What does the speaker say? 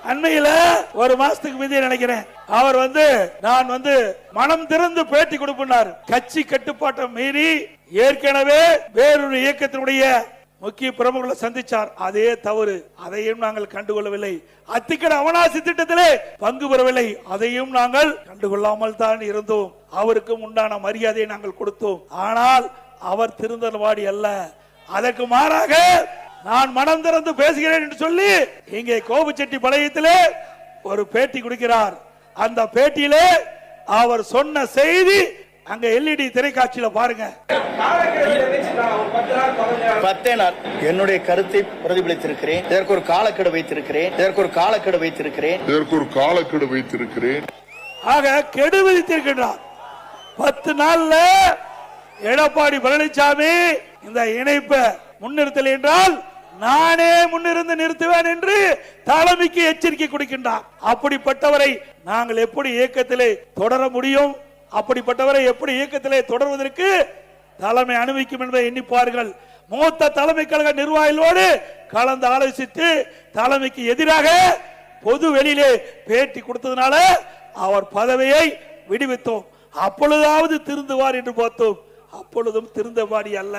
அண்மையில ஒரு மாசத்துக்கு மீதி நினைக்கிறேன், அவர் நான் மனம் திறந்து பேட்டி கொடுப்பார். கட்சி கட்டுப்பாட்டை மீறி ஏற்கனவே வேறொரு இயக்கத்தினுடைய முக்கிய பிரமுகர்களை சந்திச்சார். அதே தவறு, அதையும் நாங்கள் கண்டுகொள்ளவில்லை. அத்திக்கட அவனாசி திட்டத்திலே பங்கு பெறவில்லை, அதையும் நாங்கள் கண்டுகொள்ளாமல் தான் இருந்தோம். அவருக்கும் உண்டான மரியாதையை நாங்கள் கொடுத்தோம். ஆனால் அவர் திருந்தல்வாடி அல்ல. அதற்கு மாறாக நான் மனம் திறந்து பேசுகிறேன் என்று சொல்லி இங்கே கோபுச்செட்டிப்பாளையத்திலே ஒரு பேட்டி கொடுக்கிறார். அந்த பேட்டியிலே அவர் சொன்ன செய்தி அங்க எல்இடி திரைக்காட்சியில பாருங்க. 10 நாள் என்னுடைய கருத்தை பிரதிபலித்திருக்கிறேன். இதற்கு ஒரு காலக்கெடு வைத்திருக்கிறேன். ஆக கெடு விதித்திருக்கிறார். 10 நாள்ல எடப்பாடி பழனிசாமி இந்த இணைப்பை முன்னிறுத்தல் என்றால் நானே முன்னிருந்து நிறுத்துவேன் என்று தலைமைக்கு எச்சரிக்கை கொடுக்கின்றார். அப்படிப்பட்டவரை நாங்கள் எப்படி இயக்கத்திலே தொடர முடியும்? அப்படிப்பட்டவரை எப்படி இயக்கத்திலே தொடர்வதற்கு தலைமை அனுமதிக்கும் என்பதை எண்ணிப்பார்கள். மூத்த தலைமை கழக நிர்வாகிகளோடு கலந்து ஆலோசித்து தலைமைக்கு எதிராக பொது வெளியிலே பேட்டி கொடுத்ததுனால அவர் பதவியை விடுவித்தோம். அப்பொழுதாவது திருந்துவார் என்று பார்த்தோம். அப்பொழுதும் திருந்தவாடி அல்ல.